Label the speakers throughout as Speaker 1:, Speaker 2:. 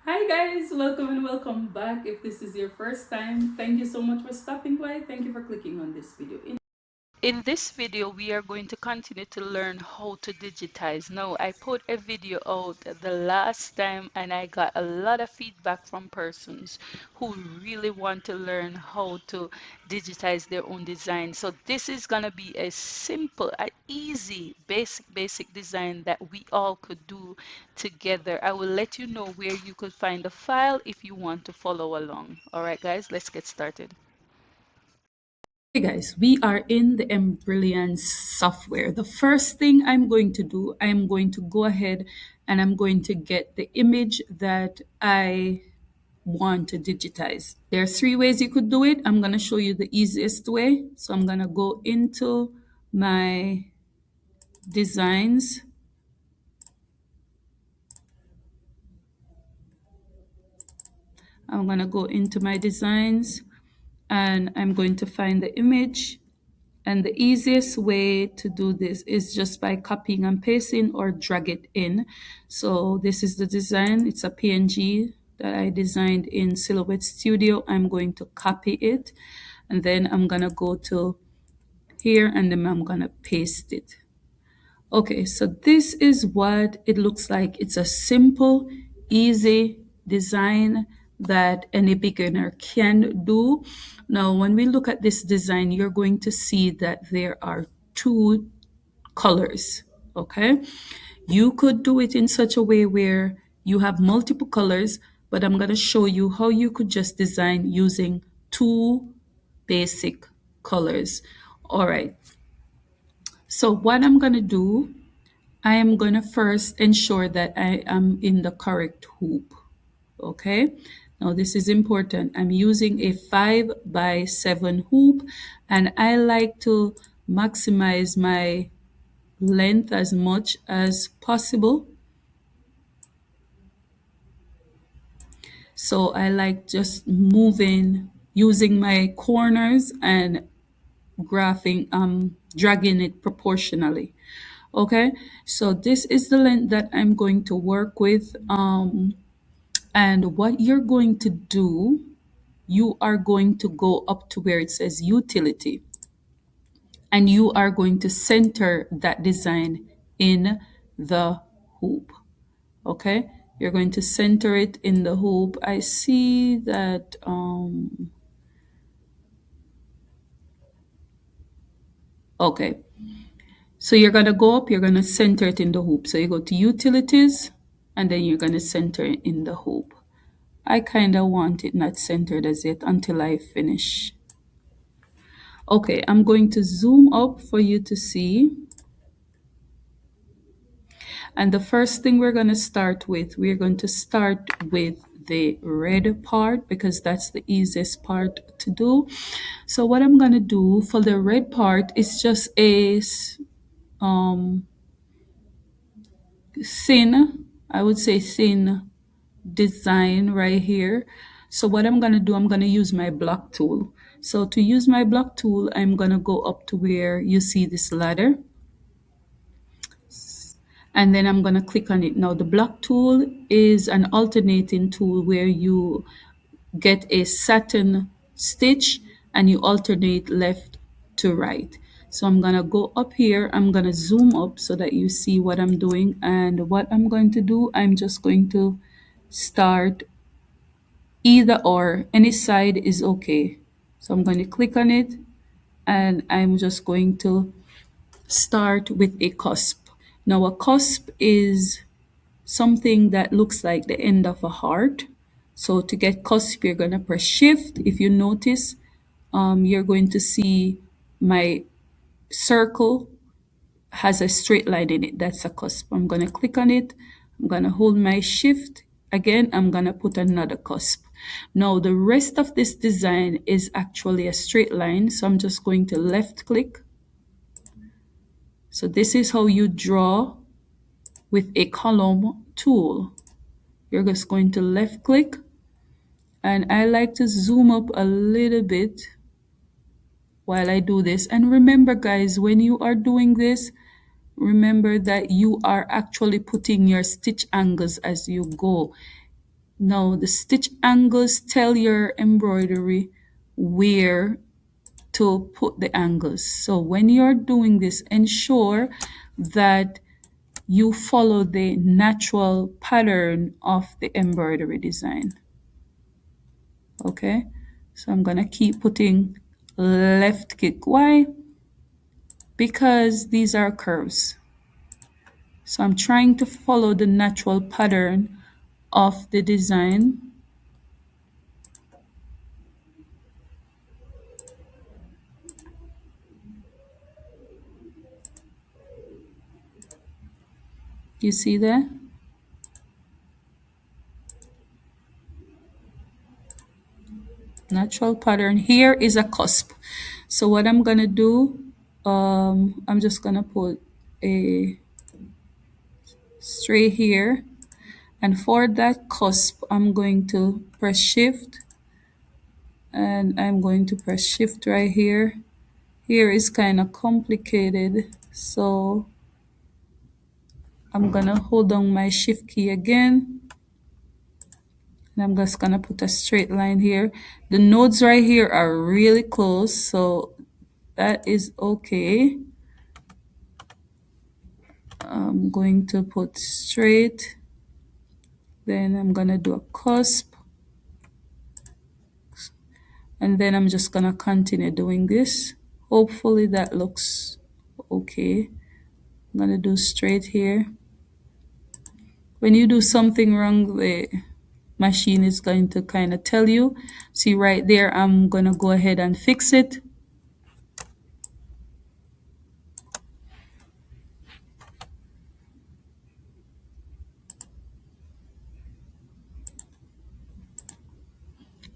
Speaker 1: Hi guys, welcome and welcome back. If this is your first time, thank you so much for stopping by. Thank you for clicking on this video. In this video, we are going to continue to learn how to digitize. Now, I put a video out the last time and I got a lot of feedback from persons who really want to learn how to digitize their own design. So this is going to be a simple, a easy, basic design that we all could do together. I will let you know where you could find the file if you want to follow along. All right, guys, let's get started. Hey guys, we are in the EMBRILLIANCE software. The first thing I'm going to do, I'm going to go ahead and I'm going to get the image that I want to digitize. There are three ways you could do it. I'm going to show you the easiest way. So I'm going to go into my designs. I'm going to go into my designs and I'm going to find the image. And the easiest way to do this is just by copying and pasting or drag it in. So this is the design. It's a PNG that I designed in Silhouette Studio. I'm going to copy it and then I'm going to go to here and then I'm going to paste it. Okay, so this is what it looks like. It's a simple, easy design that any beginner can do. Now, when we look at this design, you're going to see that there are two colors, okay? You could do it in such a way where you have multiple colors, but I'm going to show you how you could just design using two basic colors. All right, so what I'm going to do, I am going to first ensure that I am in the correct hoop. Okay. Now this is important. I'm using a 5x7 hoop and I like to maximize my length as much as possible. So I like just moving, using my corners and dragging it proportionally. Okay, so this is the length that I'm going to work with. And what you're going to do, you are going to go up to where it says utility, and you are going to center that design in the hoop. Okay, you're going to center it in the hoop. I see that. Okay, so you're going to go up, you're going to center it in the hoop. So you go to utilities and then you're going to center it in the hoop. I kind of want it not centered as yet until I finish. Okay, I'm going to zoom up for you to see. And the first thing we're going to start with, we're going to start with the red part because that's the easiest part to do. So what I'm going to do for the red part is just a thin, I would say thin design right here. So what I'm going to do, I'm going to use my block tool. So to use my block tool, I'm going to go up to where you see this ladder. And then I'm going to click on it. Now the block tool is an alternating tool where you get a satin stitch and you alternate left to right. So I'm going to go up here. I'm going to zoom up so that you see what I'm doing. And what I'm going to do, I'm just going to start either or, any side is okay. So I'm going to click on it and I'm just going to start with a cusp. Now a cusp is something that looks like the end of a heart. So to get cusp, you're going to press shift. If you notice, you're going to see my circle has a straight line in it. That's a cusp. I'm going to click on it. I'm going to hold my shift. Again, I'm going to put another cusp. Now, the rest of this design is actually a straight line. So I'm just going to left click. So this is how you draw with a column tool. You're just going to left click. And I like to zoom up a little bit while I do this. And remember, guys, when you are doing this, remember that you are actually putting your stitch angles as you go. Now the stitch angles tell your embroidery where to put the angles. So when you're doing this, ensure that you follow the natural pattern of the embroidery design. Okay, so I'm gonna keep putting left click Y because these are curves. So I'm trying to follow the natural pattern of the design. You see that? Natural pattern. Here is a cusp. So what I'm gonna do, I'm just gonna put a straight here. And for that cusp, I'm going to press shift and I'm going to press shift right here. Here is kind of complicated. So I'm gonna hold down my shift key again. And I'm just gonna put a straight line here. The nodes right here are really close, so that is okay. I'm going to put straight. Then I'm gonna do a cusp. And then I'm just gonna continue doing this. Hopefully that looks okay. I'm gonna do straight here. When you do something wrong, the machine is going to kind of tell you. See right there, I'm gonna go ahead and fix it.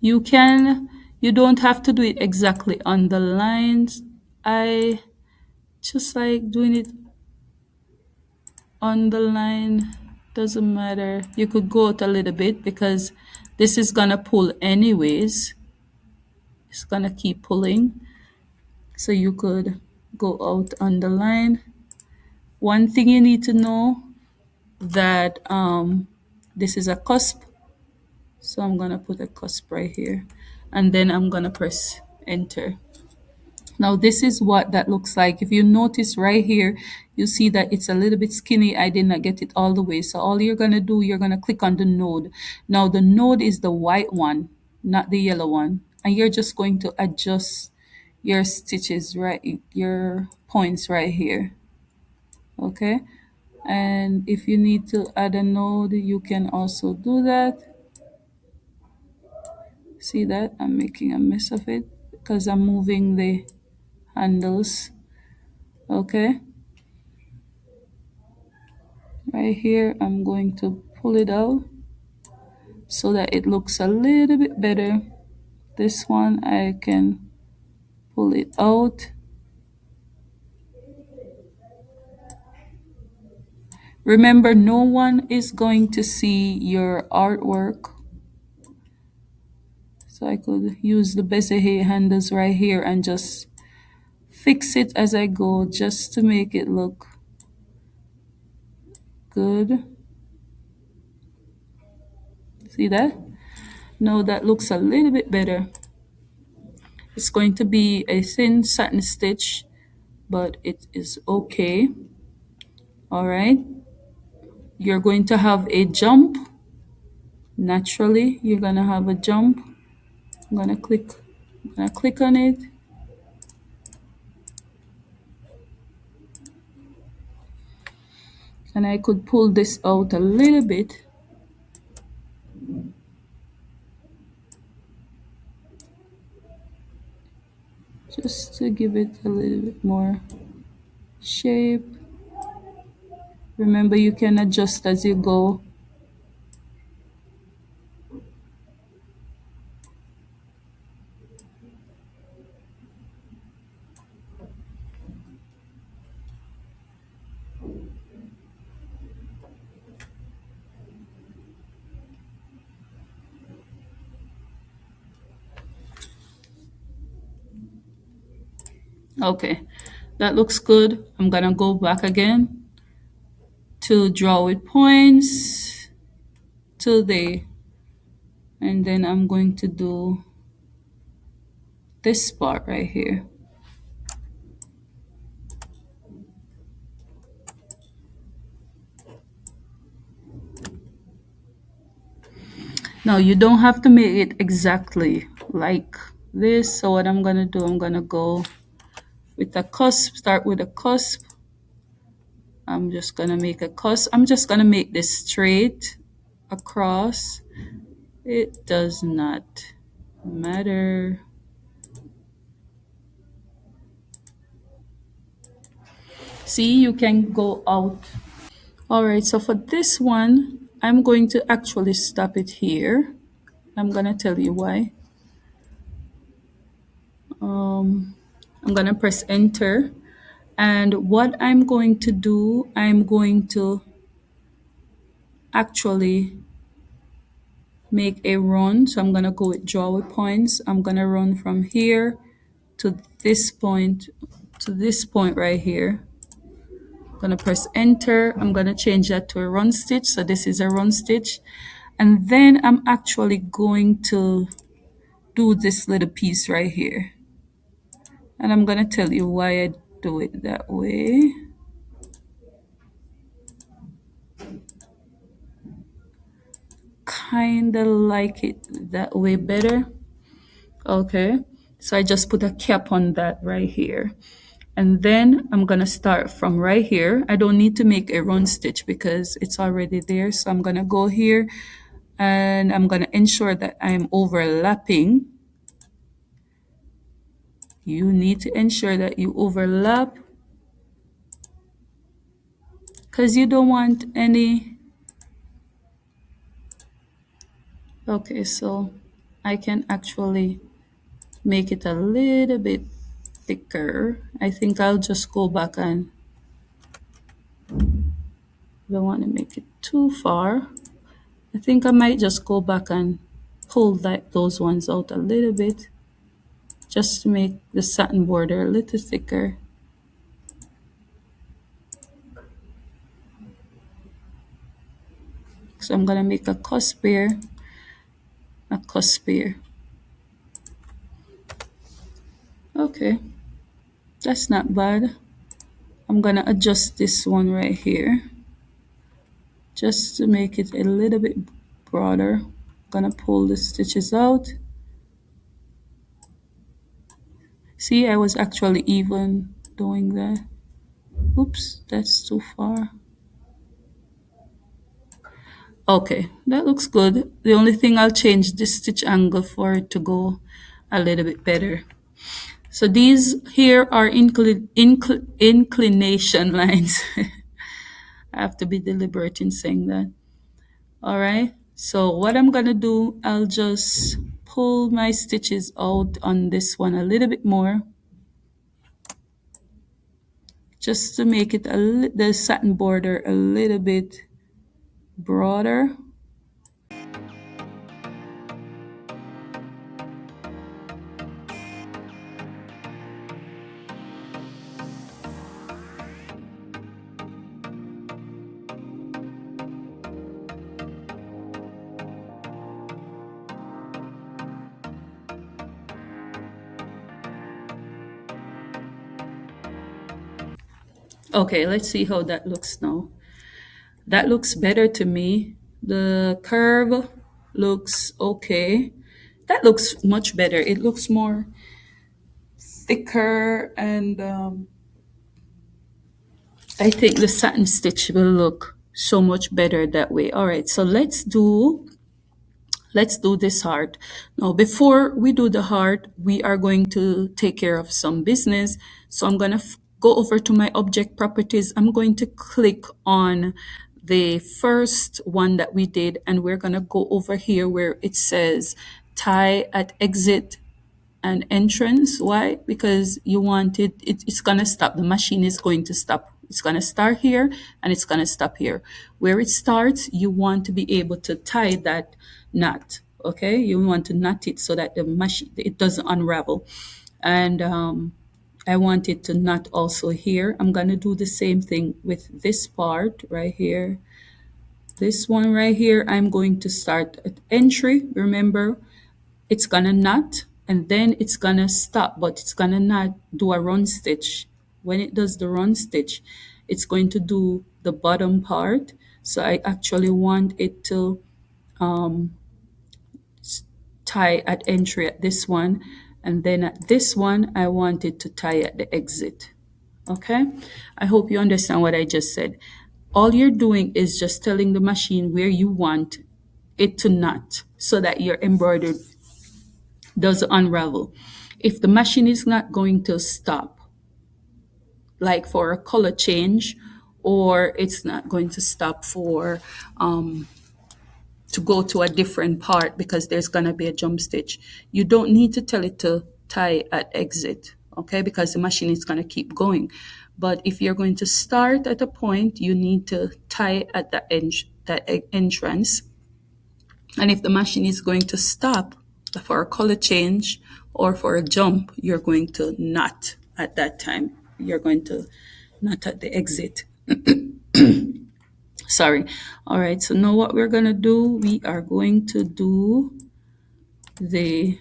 Speaker 1: You don't have to do it exactly on the lines. I just like doing it on the line. Doesn't matter. You could go out a little bit because this is gonna pull anyways. It's gonna keep pulling. So you could go out on the line. One thing you need to know that this is a cusp. So I'm gonna put a cusp right here. And then I'm gonna press enter. Now this is what that looks like. If you notice right here, you see that it's a little bit skinny. I did not get it all the way. So all you're gonna do, you're gonna click on the node. Now the node is the white one, not the yellow one. And you're just going to adjust your stitches, right? Your points right here. Okay. And if you need to add a node, you can also do that. See that? I'm making a mess of it because I'm moving the handles. Okay. Right here, I'm going to pull it out so that it looks a little bit better. This one, I can pull it out. Remember, no one is going to see your artwork. So I could use the Bezier handles right here and just fix it as I go just to make it look good. See that? Now that looks a little bit better. It's going to be a thin satin stitch, but it is okay. All right. You're going to have a jump. Naturally, you're gonna have a jump. I'm gonna click on it. And I could pull this out a little bit. Just to give it a little bit more shape. Remember, you can adjust as you go. Okay, that looks good. I'm gonna go back again to draw with points to the And then I'm going to do this part right here. Now you don't have to make it exactly like this. So what I'm gonna do, I'm gonna go with a cusp, start with a cusp. I'm just gonna make a cusp. I'm just gonna make this straight across. It does not matter. See, you can go out. All right, so for this one, I'm going to actually stop it here. I'm gonna tell you why. I'm gonna press enter. And what I'm going to do, I'm going to actually make a run. So I'm gonna go with draw with points. I'm gonna run from here to this point, right here. I'm gonna press enter. I'm gonna change that to a run stitch. So this is a run stitch. And then I'm actually going to do this little piece right here. And I'm gonna tell you why I do it that way. Kinda like it that way better. Okay, so I just put a cap on that right here. And then I'm gonna start from right here. I don't need to make a run stitch because it's already there. So I'm gonna go here and I'm gonna ensure that I'm overlapping. You need to ensure that you overlap because you don't want any. Okay, so I can actually make it a little bit thicker. I think I'll just go back and don't want to make it too far. I think I might just go back and pull those ones out a little bit just to make the satin border a little thicker. So I'm gonna make a cusp here, a cusp here. Okay, that's not bad. I'm gonna adjust this one right here just to make it a little bit broader. I'm gonna pull the stitches out. See, I was actually even doing that. Oops, that's too far. Okay, that looks good. The only thing I'll change this stitch angle for it to go a little bit better. So these here are inclination lines. I have to be deliberate in saying that. All right, so what I'm gonna do, I'll just pull my stitches out on this one a little bit more just to make it the satin border a little bit broader. Okay, let's see how that looks now. That looks better to me. The curve looks okay. That looks much better. It looks more thicker and I think the satin stitch will look so much better that way. All right, so let's do this heart. Now, before we do the heart, we are going to take care of some business. So I'm going to go over to my object properties. I'm going to click on the first one that we did, and we're going to go over here where it says tie at exit an entrance. Why? Because you want it's going to stop. The machine is going to stop. It's going to start here and it's going to stop here. Where it starts, you want to be able to tie that knot. Okay, you want to knot it so that the machine it doesn't unravel. And I want it to knot also here. I'm going to do the same thing with this part right here. This one right here, I'm going to start at entry. Remember, it's gonna knot and then it's gonna stop, but it's gonna not do a run stitch. When it does the run stitch, it's going to do the bottom part. So I actually want it to tie at entry at this one, and then at this one I want it to tie at the exit. Okay, I hope you understand what I just said. All you're doing is just telling the machine where you want it to knot so that your embroidery does unravel. If the machine is not going to stop, like for a color change, or it's not going to stop for to go to a different part because there's going to be a jump stitch, you don't need to tell it to tie at exit, okay? Because the machine is going to keep going. But if you're going to start at a point, you need to tie at the entrance. And if the machine is going to stop for a color change or for a jump, you're going to knot at that time. You're going to knot at the exit. Sorry. All right, so now what we're going to do, we are going to do the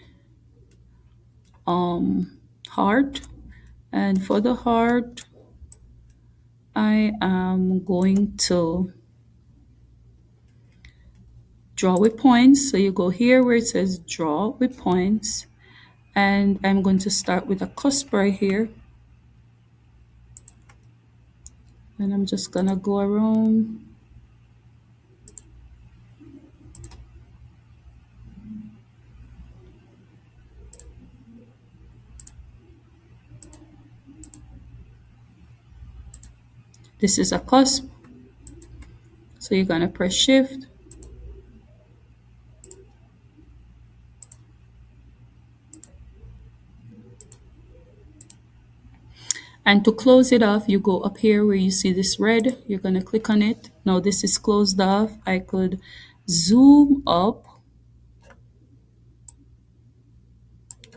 Speaker 1: heart. And for the heart, I am going to draw with points. So you go here where it says draw with points, and I'm going to start with a cusp right here, and I'm just gonna go around. This is a cusp, so you're gonna press shift, and to close it off, you go up here where you see this red, you're gonna click on it. Now this is closed off. I could zoom up,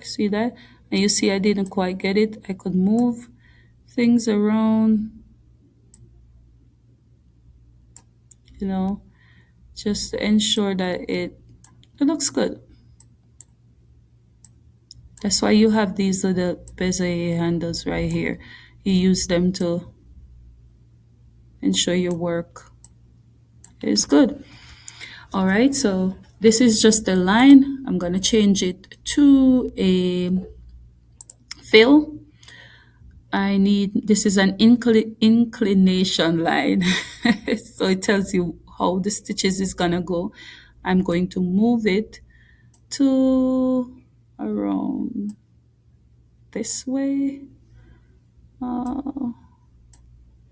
Speaker 1: see that? And you see I didn't quite get it. I could move things around, you know, just to ensure that it looks good. That's why you have these little bezier handles right here. You use them to ensure your work is good. All right, so this is just a line. I'm gonna change it to a fill. This is an inclination line. So it tells you how the stitches is gonna go. I'm going to move it to around this way.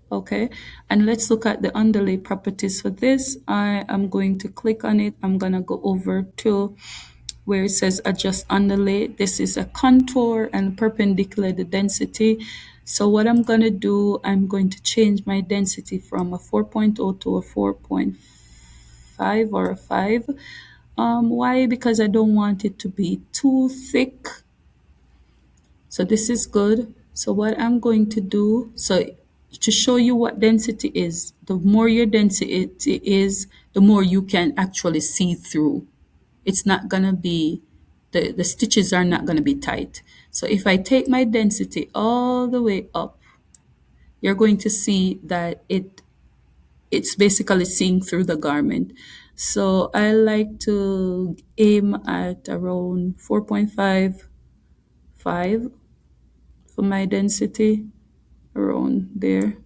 Speaker 1: Okay, and let's look at the underlay properties for this. I am going to click on it. I'm gonna go over to where it says adjust underlay. This is a contour and perpendicular the density. So what I'm gonna do, I'm going to change my density from a 4.0 to a 4.5 or a 5. Why? Because I don't want it to be too thick. So this is good. So what I'm going to do, so to show you what density is, the more your density is, the more you can actually see through. It's not gonna be, the stitches are not gonna be tight. So if I take my density all the way up, you're going to see that it's basically seeing through the garment. So I like to aim at around 4.5, 5 for my density, around there.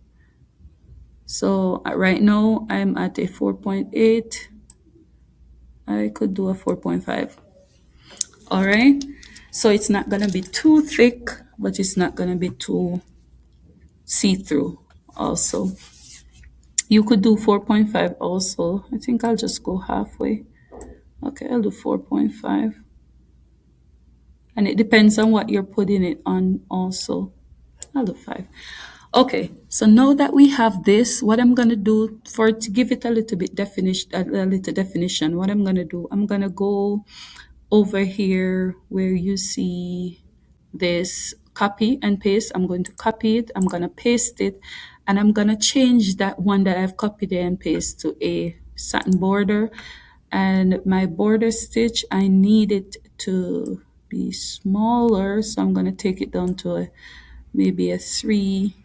Speaker 1: So right now I'm at a 4.8. I could do a 4.5. All right. So it's not going to be too thick, but it's not going to be too see-through also. You could do 4.5 also. I think I'll just go halfway. Okay, I'll do 4.5. And it depends on what you're putting it on also. I'll do 5. Okay, so now that we have this, what I'm gonna do to give it a little bit definition, what I'm gonna do, I'm gonna go over here where you see this copy and paste. I'm going to copy it, I'm gonna paste it, and I'm gonna change that one that I've copied and pasted to a satin border, and my border stitch, I need it to be smaller, so I'm going to take it down to maybe a 3.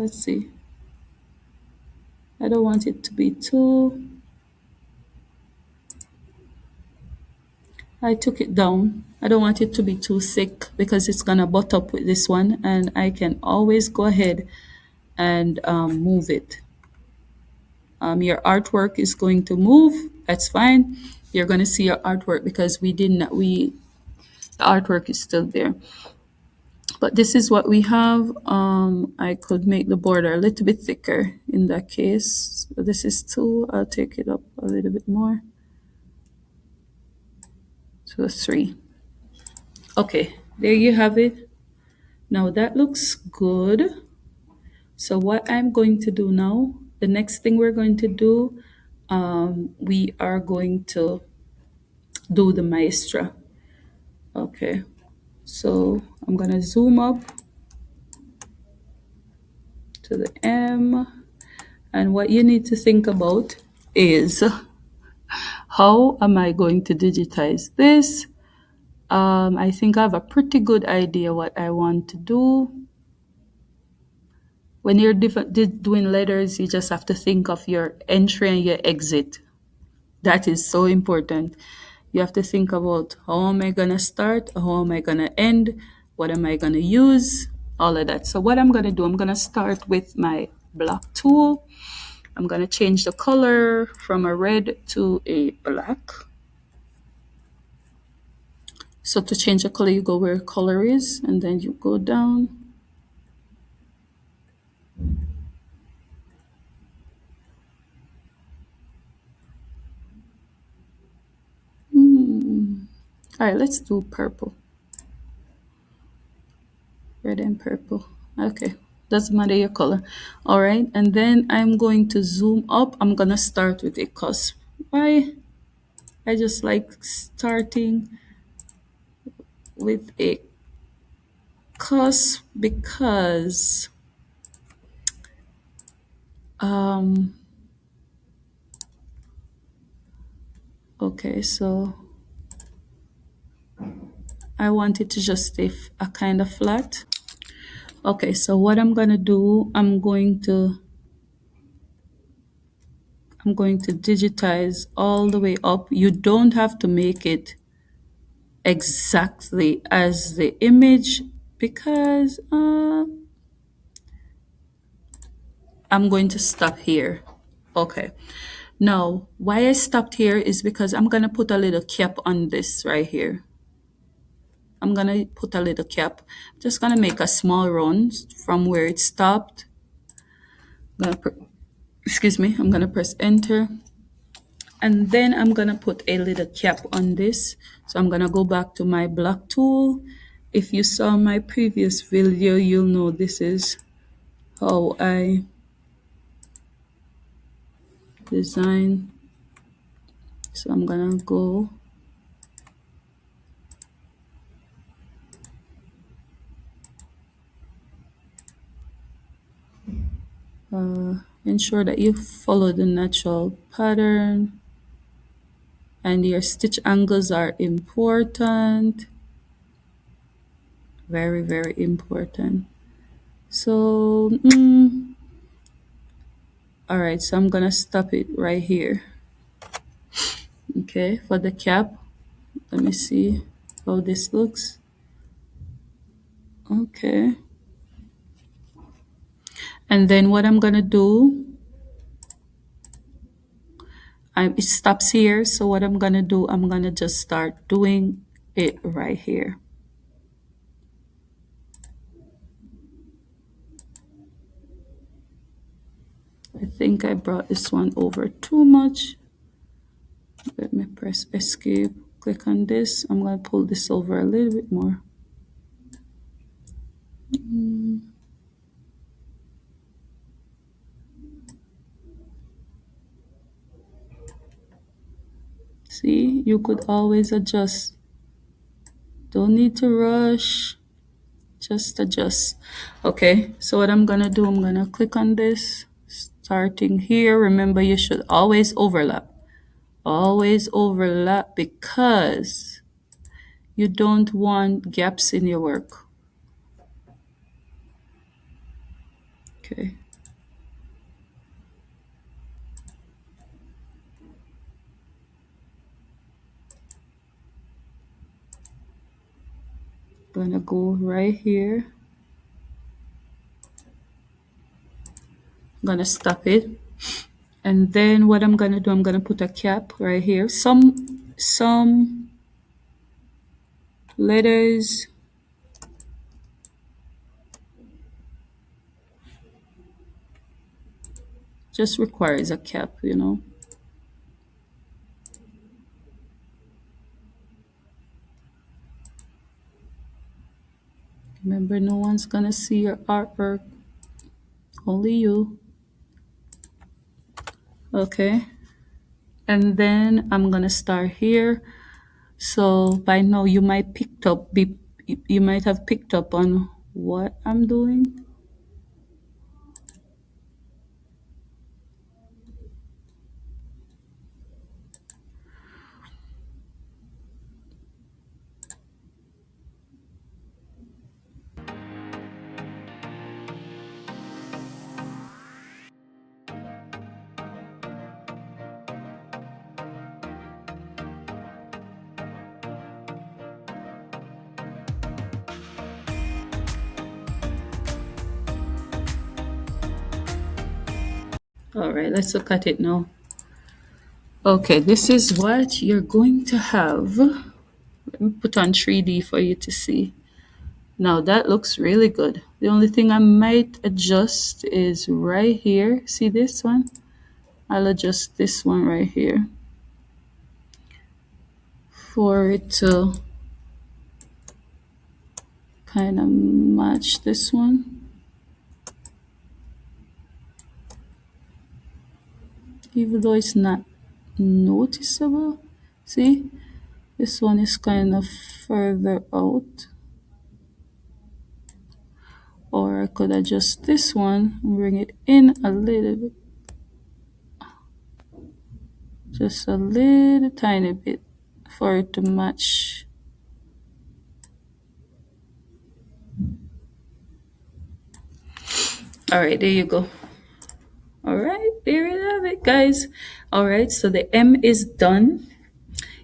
Speaker 1: Let's see. I don't want it to be too. I took it down. I don't want it to be too thick because it's gonna butt up with this one, and I can always go ahead and move it. Your artwork is going to move. That's fine. You're gonna see your artwork because the artwork is still there. But this is what we have. I could make the border a little bit thicker in that case. So this is 2. I'll take it up a little bit more to a 3. Okay, there you have it. Now that looks good. So what I'm going to do now, the next thing we're going to do, we are going to do the maestra. Okay, so I'm gonna zoom up to the M, and what you need to think about is how am I going to digitize this? I think I have a pretty good idea what I want to do. When you're doing letters, you just have to think of your entry and your exit. That is so important. You have to think about how am I going to start, how am I going to end, what am I going to use, all of that. So what I'm going to do, I'm going to start with my block tool. I'm going to change the color from a red to a black. So to change the color, you go where color is, and then you go down. All right, let's do purple. Red and purple. Okay, doesn't matter your color. All right, and then I'm going to zoom up. I'm gonna start with a cusp. Why? I just like starting with a cusp because okay, so I want it to just stay a kind of flat. Okay, so what I'm gonna do, I'm going to digitize all the way up. You don't have to make it exactly as the image because I'm going to stop here. Okay. Now, why I stopped here is because I'm going to put a little cap on this right here. I'm going to put a little cap. Just going to make a small run from where it stopped. Excuse me. I'm going to press enter. And then I'm going to put a little cap on this. So I'm going to go back to my block tool. If you saw my previous video, you'll know this is how I design. So I'm gonna go ensure that you follow the natural pattern and your stitch angles are important, very very important. So all right, so I'm gonna stop it right here. Okay, for the cap, let me see how this looks. Okay, and then what I'm gonna do, it stops here. So what I'm gonna do, I'm gonna just start doing it right here. I think I brought this one over too much. Let me press escape, click on this. I'm going to pull this over a little bit more. See, you could always adjust Don't need to rush. Just adjust. Okay, so what I'm gonna do, I'm gonna click on this, starting here. Remember, you should always overlap. Always overlap because you don't want gaps in your work. Okay. Gonna go right here. Gonna stop it. And then what I'm gonna do, I'm gonna put a cap right here. Some letters just requires a cap, you know. Remember, no one's gonna see your artwork, only you. Okay. And then I'm gonna start here. So by now you might have picked up on what I'm doing. All right, let's look at it now. Okay, this is what you're going to have. Let me put on 3D for you to see. Now that looks really good. The only thing I might adjust is right here. See this one? I'll adjust this one right here for it to kind of match this one. Even though it's not noticeable. See? This one is kind of further out. Or I could adjust this one and bring it in a little bit. Just a little tiny bit for it to match. All right, there you go. All right, there you have it, guys. All right, so the M is done.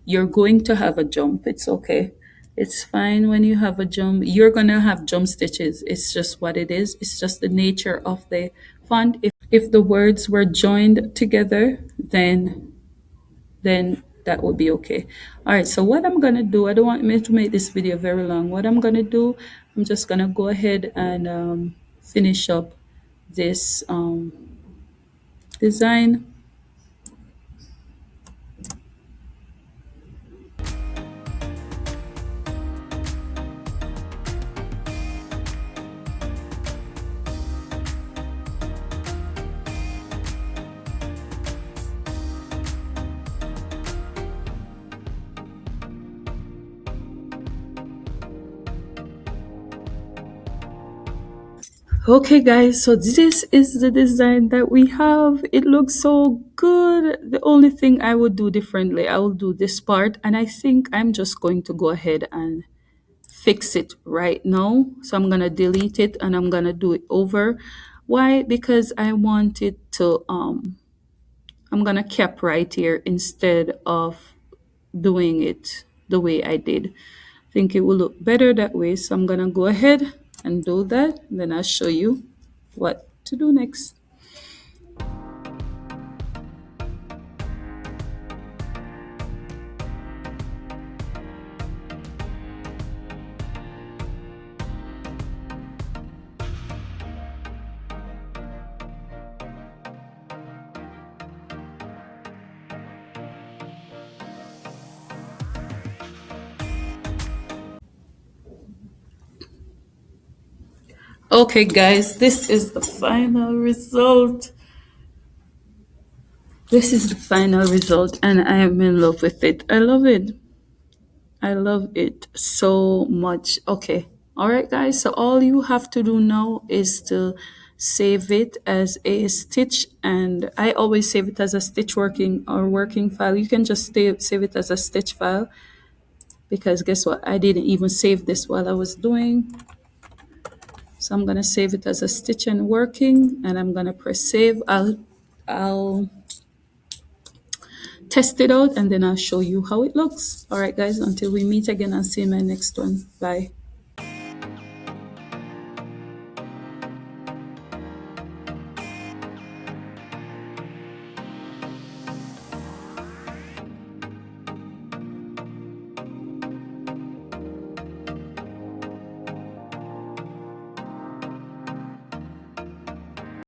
Speaker 1: You're going to have a jump. It's okay. It's fine when you have a jump. You're going to have jump stitches. It's just what it is. It's just the nature of the font. If the words were joined together, then that would be okay. All right, so what I'm gonna do, I don't want me to make this video very long. What I'm gonna do, I'm just gonna go ahead and finish up this design. Okay guys, so this is the design that we have. It looks so good. The only thing I would do differently, I will do this part, and I think I'm just going to go ahead and fix it right now. So I'm gonna delete it and I'm gonna do it over. Why? Because I want it to I'm gonna cap right here instead of doing it the way I did. I think it will look better that way. So I'm gonna go ahead and do that. Then I'll show you what to do next. Okay guys, this is the final result. This is the final result and I am in love with it. I love it. I love it so much. Okay. All right, guys. So all you have to do now is to save it as a stitch. And I always save it as a stitch working or working file. You can just save it as a stitch file because guess what? I didn't even save this while I was doing. So I'm going to save it as a stitch and working, and I'm going to press save. I'll test it out and then I'll show you how it looks. All right, guys, until we meet again, I'll see you in my next one. Bye.